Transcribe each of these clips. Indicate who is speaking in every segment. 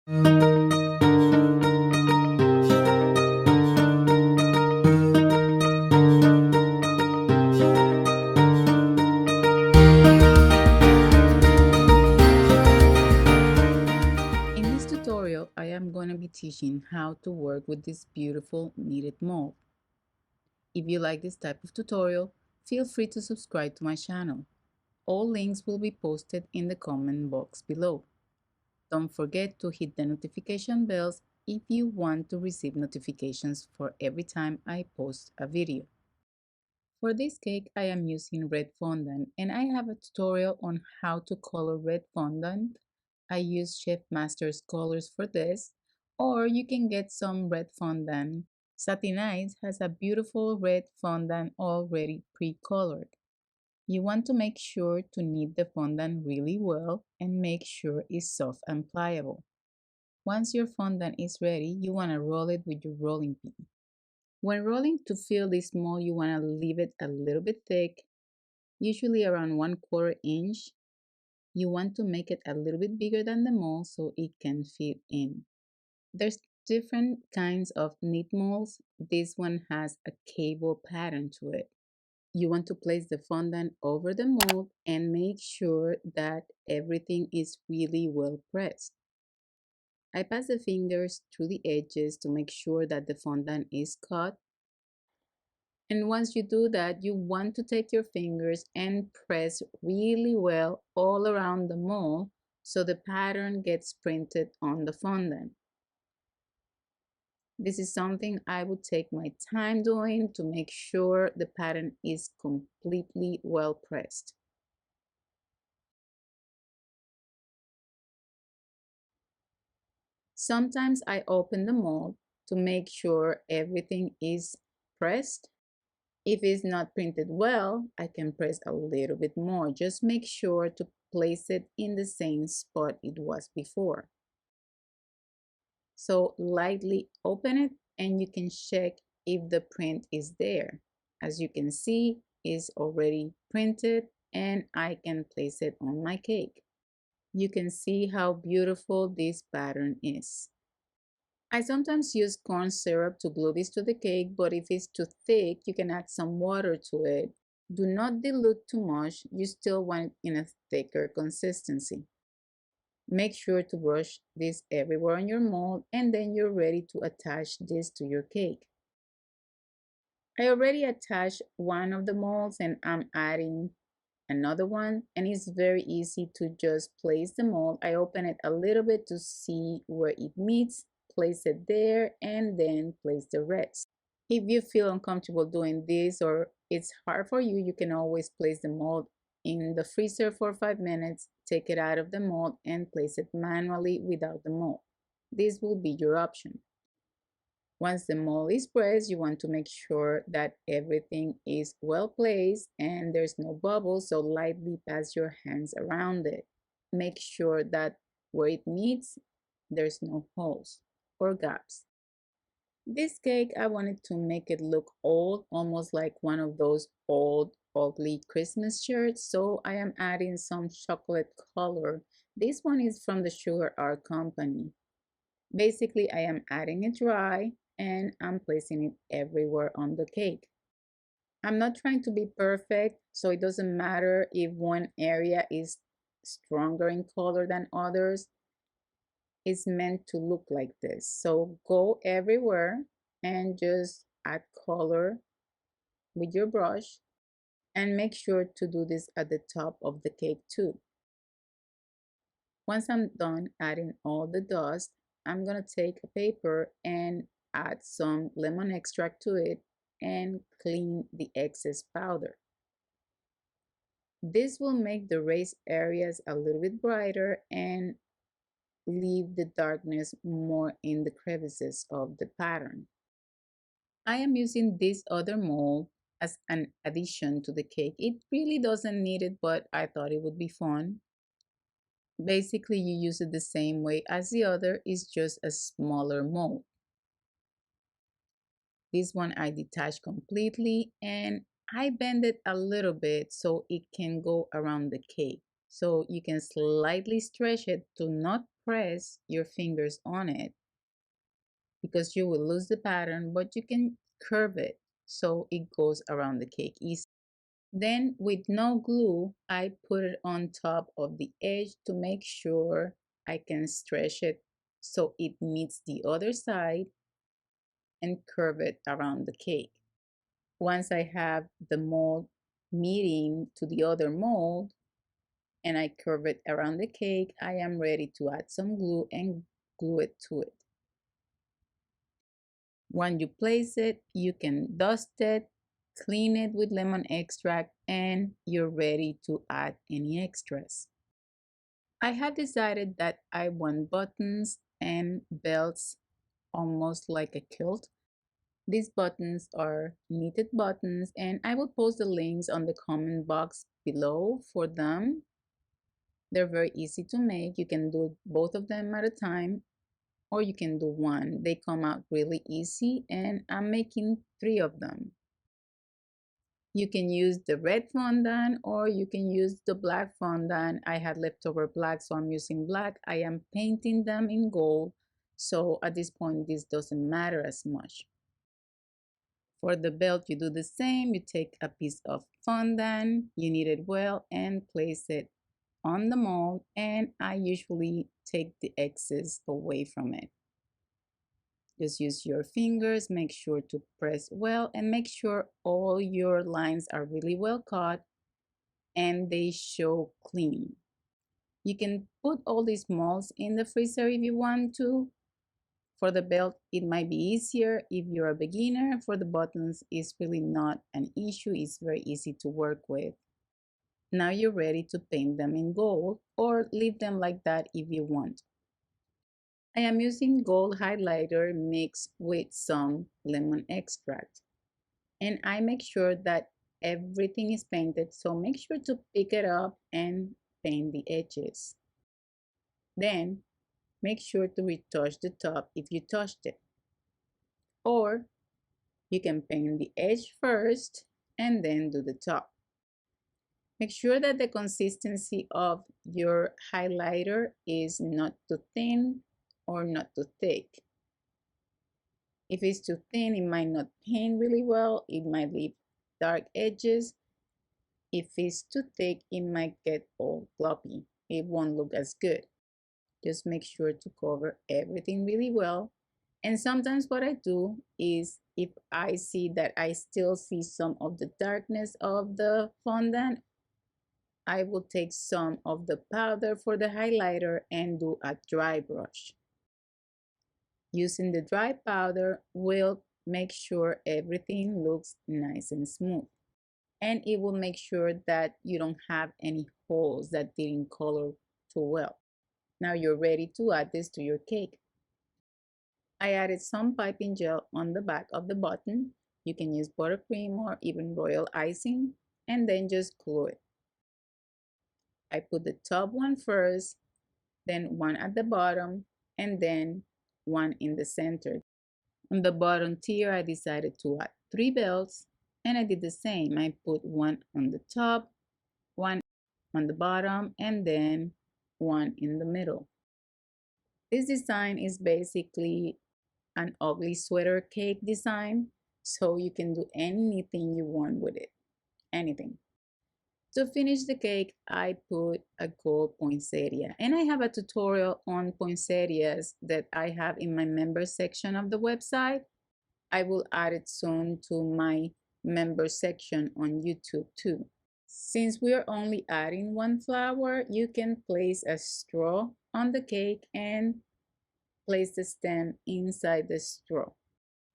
Speaker 1: In this tutorial, I am going to be teaching how to work with this beautiful knitted mold. If you like this type of tutorial, feel free to subscribe to my channel. All links will be posted in the comment box below. Don't forget to hit the notification bells if you want to receive notifications for every time I post a video. For this cake, I am using red fondant and I have a tutorial on how to color red fondant. I use Chef Master's colors for this, or you can get some red fondant. Satinize has a beautiful red fondant already pre-colored. You want to make sure to knead the fondant really well and make sure it's soft and pliable. Once your fondant is ready, you want to roll it with your rolling pin. When rolling to fill this mold, you want to leave it a little bit thick, usually around 1/4 inch. You want to make it a little bit bigger than the mold so it can fit in. There's different kinds of knit molds. This one has a cable pattern to it. You want to place the fondant over the mold and make sure that everything is really well pressed. I pass the fingers through the edges to make sure that the fondant is cut. And once you do that, you want to take your fingers and press really well all around the mold so the pattern gets printed on the fondant. This is something I would take my time doing to make sure the pattern is completely well pressed. Sometimes I open the mold to make sure everything is pressed. If it's not printed well, I can press a little bit more. Just make sure to place it in the same spot it was before. So lightly open it and you can check if the print is there. As you can see, it's already printed and I can place it on my cake. You can see how beautiful this pattern is. I sometimes use corn syrup to glue this to the cake, but if it's too thick, you can add some water to it. Do not dilute too much, you still want it in a thicker consistency. Make sure to brush this everywhere on your mold and then you're ready to attach this to your cake. I already attached one of the molds and I'm adding another one, and it's very easy to just place the mold. I open it a little bit to see where it meets, place it there, and then place the rest. If you feel uncomfortable doing this or it's hard for you, you can always place the mold in the freezer for 5 minutes, take it out of the mold, and place it manually without the mold. This will be your option. Once the mold is pressed, you want to make sure that everything is well placed and there's no bubbles, so lightly pass your hands around it. Make sure that where it meets, there's no holes or gaps. This cake, I wanted to make it look old, almost like one of those old, ugly Christmas shirts, so I am adding some chocolate color. This one is from the Sugar Art Company. Basically, I am adding it dry and I'm placing it everywhere on the cake. I'm not trying to be perfect, so it doesn't matter if one area is stronger in color than others. It's meant to look like this. So go everywhere and just add color with your brush and make sure to do this at the top of the cake too. Once I'm done adding all the dust, I'm gonna take a paper and add some lemon extract to it and clean the excess powder. This will make the raised areas a little bit brighter and leave the darkness more in the crevices of the pattern. I am using this other mold as an addition to the cake. It really doesn't need it, but I thought it would be fun. Basically, you use it the same way as the other, it's just a smaller mold. This one I detach completely and I bend it a little bit so it can go around the cake. So you can slightly stretch it to not press your fingers on it because you will lose the pattern, but you can curve it so it goes around the cake easy. Then with no glue, I put it on top of the edge to make sure I can stretch it so it meets the other side and curve it around the cake. Once I have the mold meeting to the other mold and I curve it around the cake, I am ready to add some glue and glue it to it. When you place it, you can dust it, clean it with lemon extract, and you're ready to add any extras. I have decided that I want buttons and belts almost like a quilt. These buttons are knitted buttons, and I will post the links on the comment box below for them. They're very easy to make. You can do both of them at a time, or you can do one. They come out really easy, and I'm making 3 of them. You can use the red fondant or you can use the black fondant. I had leftover black, so I'm using black. I am painting them in gold, so at this point this doesn't matter as much. For the belt, you do the same. You take a piece of fondant, you knead it well, and place it on the mold, and I usually take the excess away from it. Just use your fingers, make sure to press well, and make sure all your lines are really well cut and they show clean. You can put all these molds in the freezer if you want to. For the belt, it might be easier if you're a beginner. For the buttons, it's really not an issue. It's very easy to work with. Now you're ready to paint them in gold or leave them like that if you want. I am using gold highlighter mixed with some lemon extract. And I make sure that everything is painted, so make sure to pick it up and paint the edges. Then make sure to retouch the top if you touched it. Or you can paint the edge first and then do the top. Make sure that the consistency of your highlighter is not too thin or not too thick. If it's too thin, it might not paint really well. It might leave dark edges. If it's too thick, it might get all gloppy. It won't look as good. Just make sure to cover everything really well. And sometimes what I do is if I see that I still see some of the darkness of the fondant, I will take some of the powder for the highlighter and do a dry brush. Using the dry powder will make sure everything looks nice and smooth. And it will make sure that you don't have any holes that didn't color too well. Now you're ready to add this to your cake. I added some piping gel on the back of the button. You can use buttercream or even royal icing, and then just glue it. I put the top one first, then one at the bottom, and then one in the center. On the bottom tier, I decided to add 3 belts, and I did the same. I put one on the top, one on the bottom, and then one in the middle. This design is basically an ugly sweater cake design, so you can do anything you want with it, anything. To finish the cake, I put a gold poinsettia, and I have a tutorial on poinsettias that I have in my member section of the website. I will add it soon to my member section on YouTube too. Since we are only adding 1 flower, you can place a straw on the cake and place the stem inside the straw.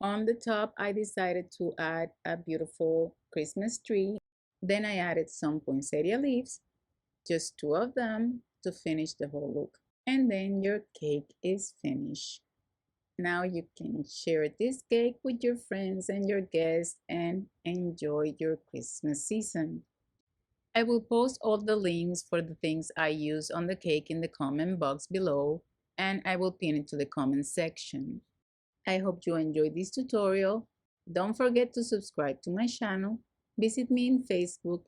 Speaker 1: On the top, I decided to add a beautiful Christmas tree. Then I added some poinsettia leaves, just 2 of them, to finish the whole look. And then your cake is finished. Now you can share this cake with your friends and your guests and enjoy your Christmas season. I will post all the links for the things I use on the cake in the comment box below, and I will pin it to the comment section. I hope you enjoyed this tutorial. Don't forget to subscribe to my channel. Visit me in Facebook,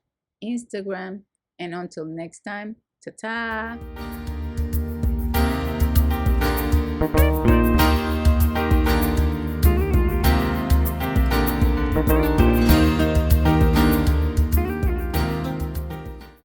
Speaker 1: Instagram, and until next time, Ta-ta!